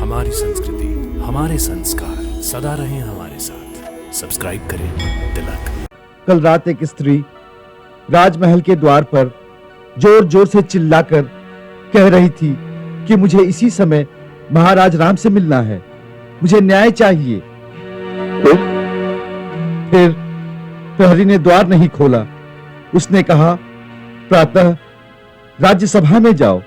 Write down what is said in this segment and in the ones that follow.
हमारी संस्कृति, हमारे संस्कार सदा रहें हमारे साथ। सब्सक्राइब करें तिलक। कल रात एक स्त्री राजमहल के द्वार पर जोर जोर से चिल्लाकर कह रही थी कि मुझे इसी समय महाराज राम से मिलना है, मुझे न्याय चाहिए। फिर प्रहरी ने द्वार नहीं खोला। उसने कहा, प्रातः राज्यसभा में जाओ।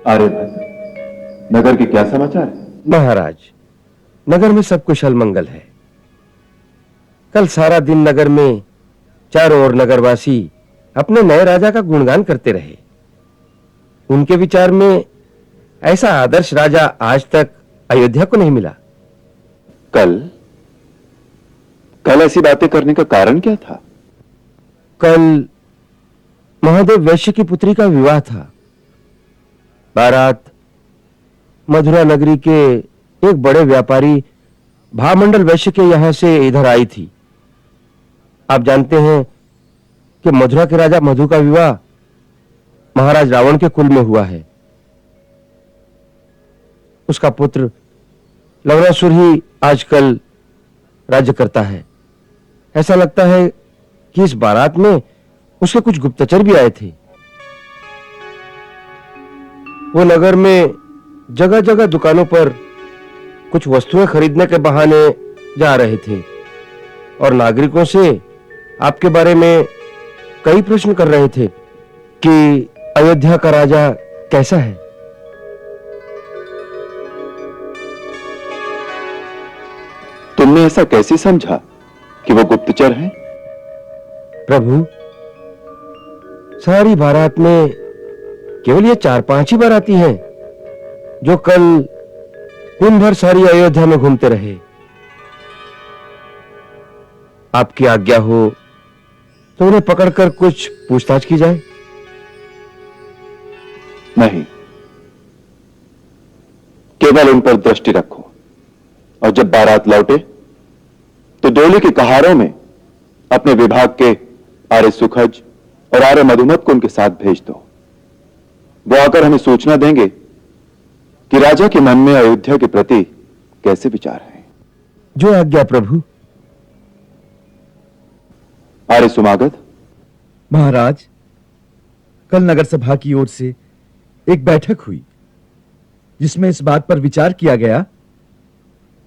आर्यभद्र, नगर के क्या समाचार है? महाराज, नगर में सब कुशल मंगल है। कल सारा दिन नगर में चारों ओर नगरवासी अपने नए राजा का गुणगान करते रहे। उनके विचार में ऐसा आदर्श राजा आज तक अयोध्या को नहीं मिला। कल ऐसी बातें करने का कारण क्या था? कल महादेव वैश्य की पुत्री का विवाह था। बारात मधुरा नगरी के एक बड़े व्यापारी भामंडल वैश्य के यहां से इधर आई थी। आप जानते हैं कि मथुरा के राजा मधु का विवाह महाराज रावण के कुल में हुआ है। उसका पुत्र लवणासुर ही आजकल राज्य करता है। ऐसा लगता है कि इस बारात में उसके कुछ गुप्तचर भी आए थे। वो नगर में जगह जगह दुकानों पर कुछ वस्तुएं खरीदने के बहाने जा रहे थे और नागरिकों से आपके बारे में कई प्रश्न कर रहे थे कि अयोध्या का राजा कैसा है। तुमने ऐसा कैसे समझा कि वो गुप्तचर हैं? प्रभु, सारी बारात में केवल ये 4-5 ही बाराती हैं जो कल दिन भर सारी अयोध्या में घूमते रहे। आपकी आज्ञा हो तो उन्हें पकड़कर कुछ पूछताछ की जाए। नहीं, केवल उन पर दृष्टि रखो और जब बारात लौटे तो डोली के कहारों में अपने विभाग के आर्य सुखज और आर्य मधुमत को उनके साथ भेज दो। वो आकर हमें सूचना देंगे कि राजा के मन में अयोध्या के प्रति कैसे विचार हैं। जो आज्ञा प्रभु। आर्य सुमागत। महाराज, कल नगर सभा की ओर से एक बैठक हुई जिसमें इस बात पर विचार किया गया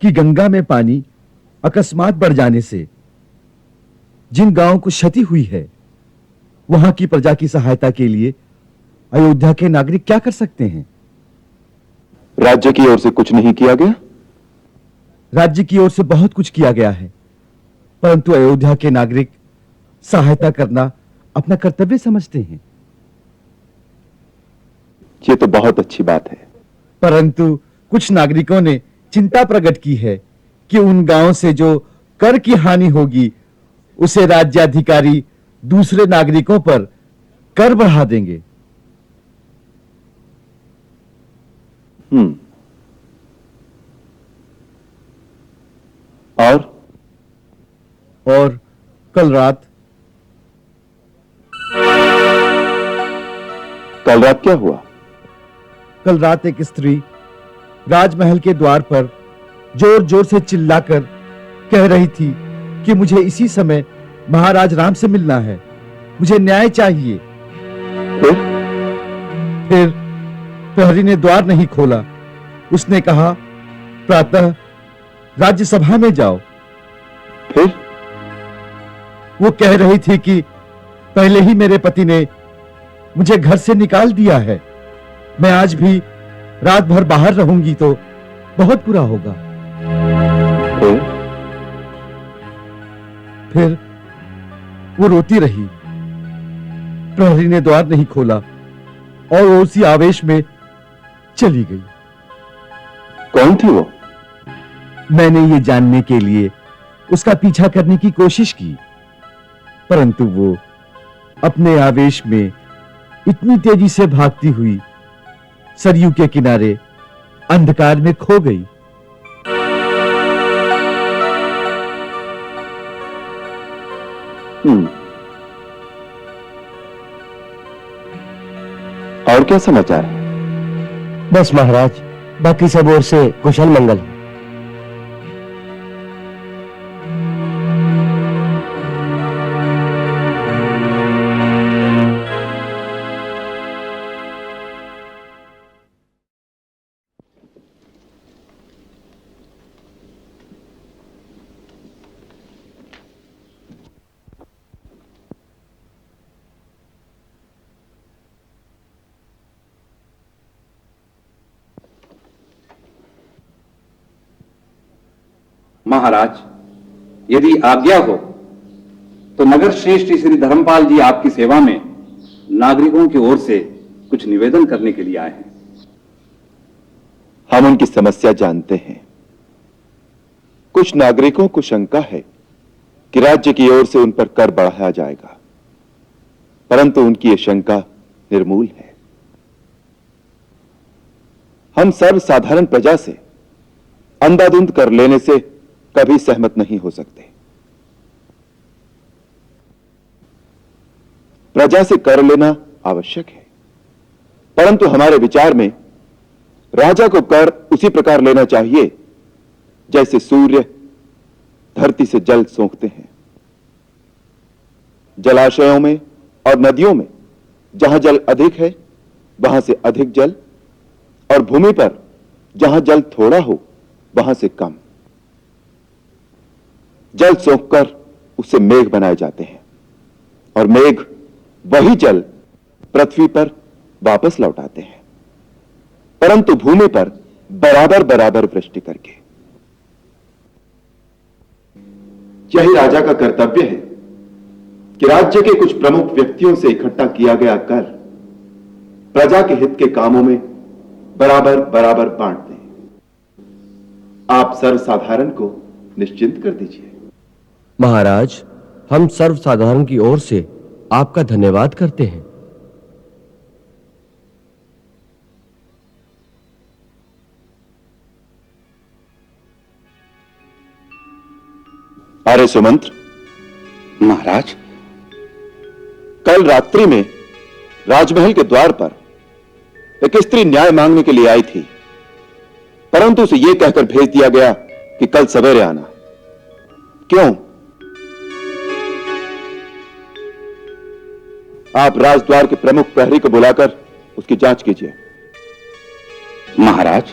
कि गंगा में पानी अकस्मात बढ़ जाने से जिन गांवों को क्षति हुई है वहां की प्रजा की सहायता के लिए अयोध्या के नागरिक क्या कर सकते हैं। राज्य की ओर से कुछ नहीं किया गया? राज्य की ओर से बहुत कुछ किया गया है, परंतु अयोध्या के नागरिक सहायता करना अपना कर्तव्य समझते हैं। ये तो बहुत अच्छी बात है। परंतु कुछ नागरिकों ने चिंता प्रकट की है कि उन गांवों से जो कर की हानि होगी उसे राज्याधिकारी दूसरे नागरिकों पर कर बढ़ा देंगे। और कल रात क्या हुआ? कल रात एक स्त्री राजमहल के द्वार पर जोर जोर से चिल्लाकर कह रही थी कि मुझे इसी समय महाराज राम से मिलना है, मुझे न्याय चाहिए। फिर प्रहरी ने द्वार नहीं खोला। उसने कहा, प्रातः राज्यसभा में जाओ। फिर वो कह रही थी कि पहले ही मेरे पति ने मुझे घर से निकाल दिया है, मैं आज भी रात भर बाहर रहूंगी तो बहुत बुरा होगा। फिर वो रोती रही। प्रहरी ने द्वार नहीं खोला और वो उसी आवेश में चली गई। कौन थी वो? मैंने ये जानने के लिए उसका पीछा करने की कोशिश की, परंतु वो अपने आवेश में इतनी तेजी से भागती हुई सरयू के किनारे अंधकार में खो गई। और क्या समाचार है? बस महाराज, बाकी सब ओर से कुशल मंगल। महाराज, यदि आज्ञा हो तो नगर श्रेष्ठ श्री धर्मपाल जी आपकी सेवा में नागरिकों की ओर से कुछ निवेदन करने के लिए आए हैं। हम उनकी समस्या जानते हैं। कुछ नागरिकों को शंका है कि राज्य की ओर से उन पर कर बढ़ाया जाएगा, परंतु उनकी यह शंका निर्मूल है। हम सर्वसाधारण प्रजा से अंधाधुंध कर लेने से कभी सहमत नहीं हो सकते। प्रजा से कर लेना आवश्यक है, परंतु हमारे विचार में राजा को कर उसी प्रकार लेना चाहिए जैसे सूर्य धरती से जल सोखते हैं। जलाशयों में और नदियों में जहां जल अधिक है वहां से अधिक जल, और भूमि पर जहां जल थोड़ा हो वहां से कम। जल सोखकर उससे मेघ बनाए जाते हैं, और मेघ वही जल पृथ्वी पर वापस लौटाते हैं, परंतु भूमि पर बराबर बराबर वृष्टि करके। यही राजा का कर्तव्य है कि राज्य के कुछ प्रमुख व्यक्तियों से इकट्ठा किया गया कर प्रजा के हित के कामों में बराबर बराबर बांट दें। आप सर्वसाधारण को निश्चिंत कर दीजिए। महाराज, हम सर्वसाधारण की ओर से आपका धन्यवाद करते हैं। अरे सुमंत्र। महाराज, कल रात्रि में राजमहल के द्वार पर एक स्त्री न्याय मांगने के लिए आई थी, परंतु उसे यह कहकर भेज दिया गया कि कल सवेरे आना। क्यों? आप राजद्वार के प्रमुख प्रहरी को बुलाकर उसकी जांच कीजिए। महाराज,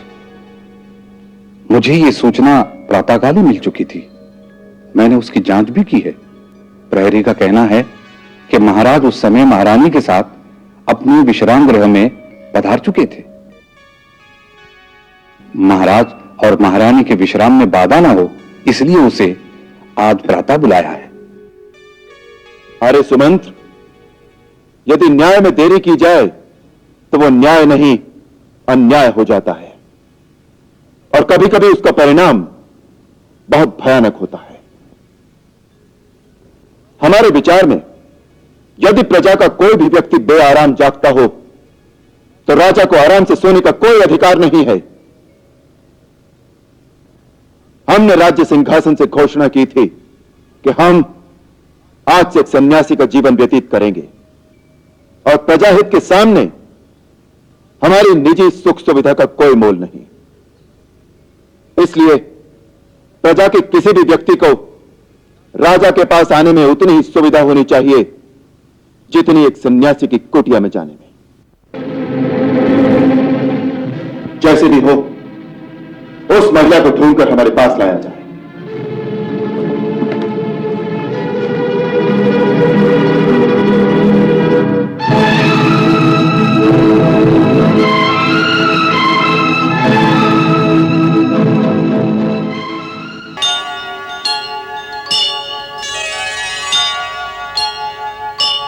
मुझे यह सूचना प्रातःकाल ही मिल चुकी थी। मैंने उसकी जांच भी की है। प्रहरी का कहना है कि महाराज उस समय महारानी के साथ अपने विश्राम गृह में पधार चुके थे। महाराज और महारानी के विश्राम में बाधा ना हो, इसलिए उसे आज प्रातः बुलाया है। अरे सुमंत्र, यदि न्याय में देरी की जाए तो वो न्याय नहीं अन्याय हो जाता है, और कभी कभी उसका परिणाम बहुत भयानक होता है। हमारे विचार में यदि प्रजा का कोई भी व्यक्ति बेआराम जागता हो तो राजा को आराम से सोने का कोई अधिकार नहीं है। हमने राज्य सिंहासन से घोषणा की थी कि हम आज से एक सन्यासी का जीवन व्यतीत करेंगे, और प्रजाहित के सामने हमारी निजी सुख सुविधा का कोई मोल नहीं। इसलिए प्रजा के किसी भी व्यक्ति को राजा के पास आने में उतनी ही सुविधा होनी चाहिए जितनी एक सन्यासी की कुटिया में जाने में। जैसे भी हो, उस महिला को ढूंढकर हमारे पास लाया जाए।